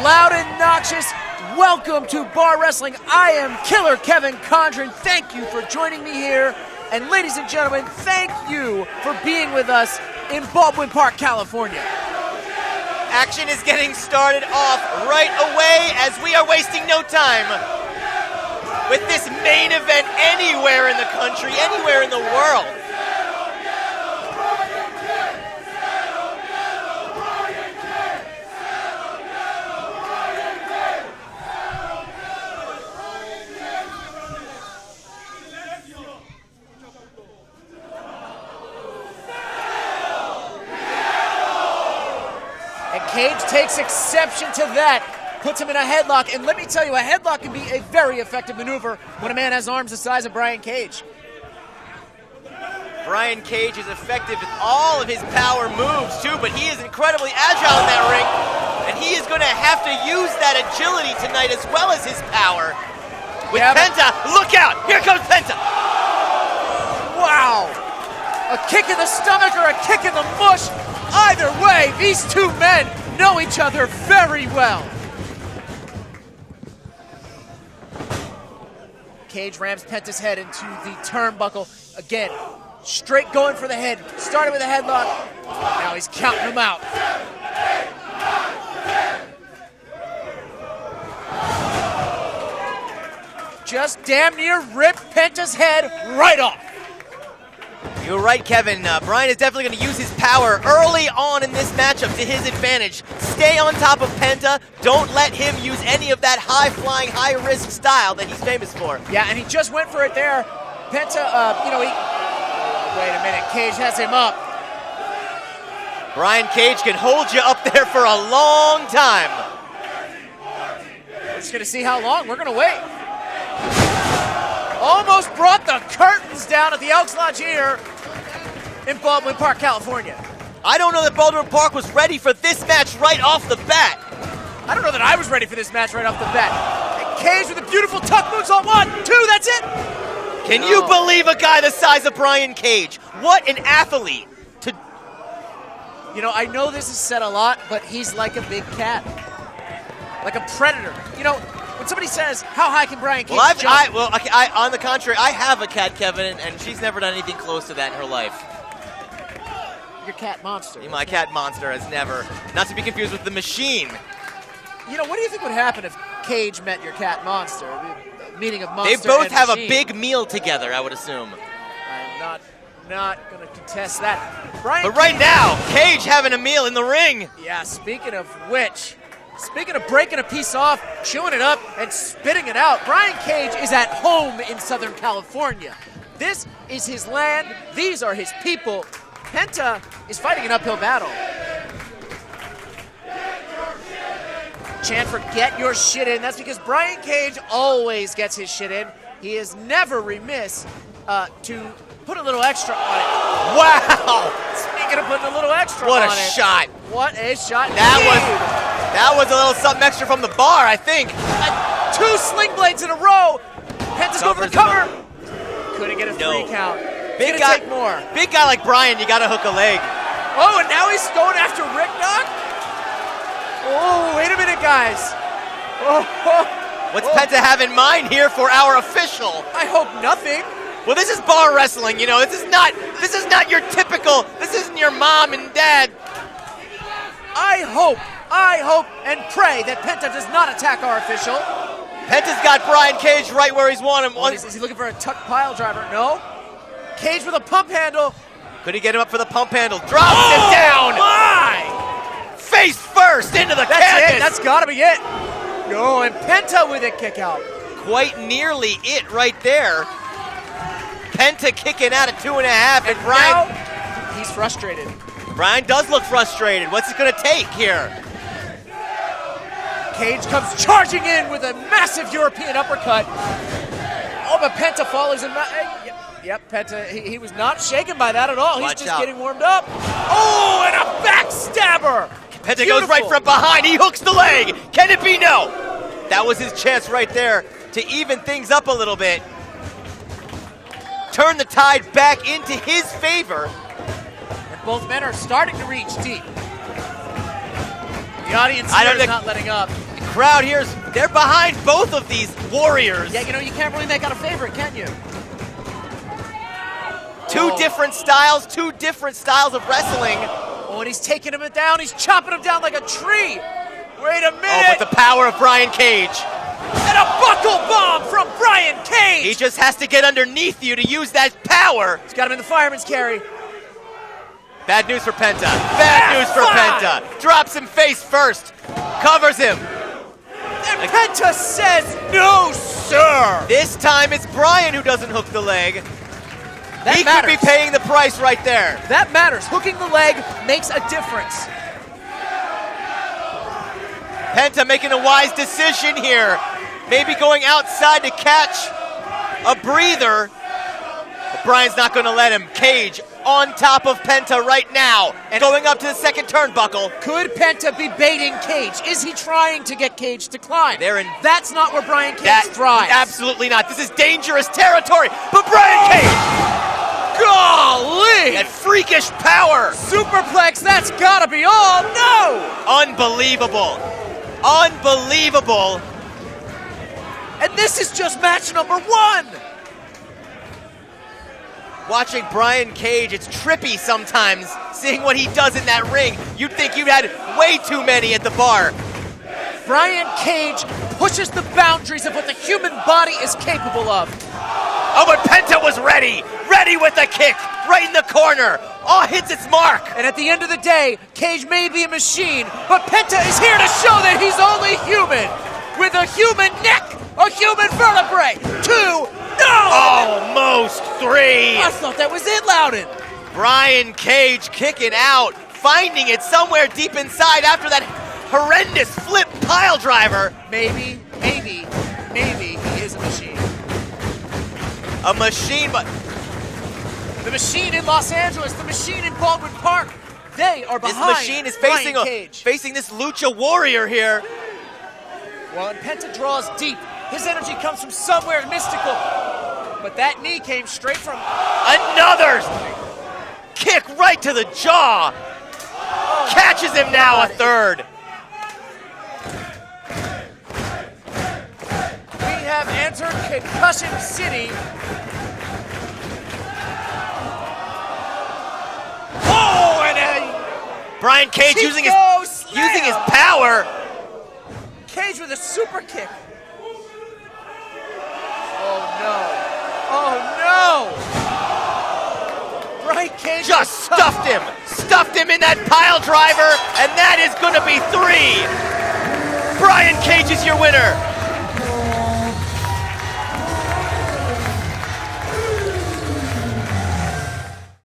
loud and noxious. Welcome to Bar Wrestling. I am Killer Kevin Condren. Thank you for joining me here. And ladies and gentlemen, thank you for being with us in Baldwin Park, California. Action is getting started off right away as we are wasting no time with this main event anywhere in the country, anywhere in the world. Cage takes exception to that, puts him in a headlock, and let me tell you, a headlock can be a very effective maneuver when a man has arms the size of Brian Cage. Brian Cage is effective with all of his power moves too, but he is incredibly agile in that ring, and he is going to have to use that agility tonight as well as his power. With Penta, look out! Here comes Penta! Wow! A kick in the stomach or a kick in the mush. Either way, these two men know each other very well. Cage rams Penta's head into the turnbuckle. Again, straight going for the head. Started with a headlock. Now he's counting them out. Just damn near ripped Penta's head right off. You're right, Kevin. Brian is definitely going to use his power early on in this matchup to his advantage. Stay on top of Penta. Don't let him use any of that high-flying, high-risk style that he's famous for. Yeah, and he just went for it there. Penta, wait a minute. Cage has him up. Brian Cage can hold you up there for a long time. We're just going to see how long. We're going to wait. Almost brought the curtains down at the Elks Lodge here in Baldwin Park, California. I don't know that Baldwin Park was ready for this match right off the bat. I don't know that I was ready for this match right off the bat. And Cage with a beautiful tuck moves on 1, 2, that's it. Can you believe a guy the size of Brian Cage? What an athlete. You know, I know this is said a lot, but he's like a big cat. Like a predator. You know, when somebody says, how high can Brian Cage jump? On the contrary, I have a cat, Kevin, and she's never done anything close to that in her life. Your cat monster. My cat monster has never. Not to be confused with the machine. You know, what do you think would happen if Cage met your cat monster? Meeting of monster. They both have machine. a big meal together, I would assume. I'm not going to contest that. But right now, Cage having a meal in the ring. Yeah, speaking of which, speaking of breaking a piece off, chewing it up, and spitting it out, Brian Cage is at home in Southern California. This is his land. These are his people. Penta is fighting an uphill battle. Chant for get your shit in. That's because Brian Cage always gets his shit in. He is never remiss to put a little extra on it. Wow! Speaking of putting a little extra on it. What a shot. What a shot. That was a little something extra from the bar, I think. 2 sling blades in a row. Penta's going for the cover. Couldn't get a 3 count. Big guy, take more. Big guy like Brian, you got to hook a leg. Oh, and now he's going after Rick Knock? Oh, wait a minute, guys. What's Penta have in mind here for our official? I hope nothing. Well, this is bar wrestling, you know. This is not your typical. This isn't your mom and dad. I hope and pray that Penta does not attack our official. Penta's got Brian Cage right where he's wanted him. Is he looking for a tuck pile driver? No. Cage with a pump handle. Could he get him up for the pump handle? Drops him down. My! Face first into the canvas. It. That's got to be it. No, and Penta with a kick out. Quite nearly it right there. Penta kicking out at 2.5, and Brian. Now, he's frustrated. Brian does look frustrated. What's it going to take here? Cage comes charging in with a massive European uppercut. Oh, but Penta follows him. Yep, Penta, he was not shaken by that at all. He's just getting warmed up. Oh, and a backstabber. Penta goes right from behind. He hooks the leg. Can it be? No. That was his chance right there to even things up a little bit. Turn the tide back into his favor. And both men are starting to reach deep. The audience here is not letting up. crowd here, they're behind both of these warriors. Yeah, you know, you can't really make out a favorite, can you? Two different styles of wrestling. Oh, and he's taking him down. He's chopping him down like a tree. Wait a minute. Oh, but the power of Brian Cage. And a buckle bomb from Brian Cage. He just has to get underneath you to use that power. He's got him in the fireman's carry. Bad news for Penta. Bad news for Penta. Drops him face first. Covers him. And Penta says, no, sir. This time it's Brian who doesn't hook the leg. That he matters. could be paying the price right there. That matters. Hooking the leg makes a difference. Penta making a wise decision here. Maybe going outside to catch a breather. But Brian's not going to let him. Cage on top of Penta right now. And going up to the second turnbuckle. Could Penta be baiting Cage? Is he trying to get Cage to climb? That's not where Brian Cage thrives. Absolutely not. This is dangerous territory. But Brian Cage! Golly! That freakish power! Superplex, that's gotta be all! No! Unbelievable. Unbelievable. And this is just match number 1! Watching Brian Cage, it's trippy sometimes, seeing what he does in that ring. You'd think you'd had way too many at the bar. Brian Cage pushes the boundaries of what the human body is capable of. Oh, but Penta was ready with the kick, right in the corner. Oh, hits its mark. And at the end of the day, Cage may be a machine, but Penta is here to show that he's only human. With a human neck, a human vertebrae, 2, no! Almost 3. I thought that was it, Loudon. Brian Cage kicking out, finding it somewhere deep inside after that horrendous flip pile driver. Maybe he is a machine. A machine, but the machine in Los Angeles, the machine in Baldwin Park, they are behind. This machine is facing this Lucha warrior here. Well, and Penta draws deep. His energy comes from somewhere mystical. But that knee came straight from... Another kick right to the jaw. Catches him now, a third. We have entered Concussion City. Oh, and Brian Cage using his power. Cage with a super kick. Oh no! Brian Cage just stuffed him in that pile driver, and that is going to be 3. Brian Cage is your winner.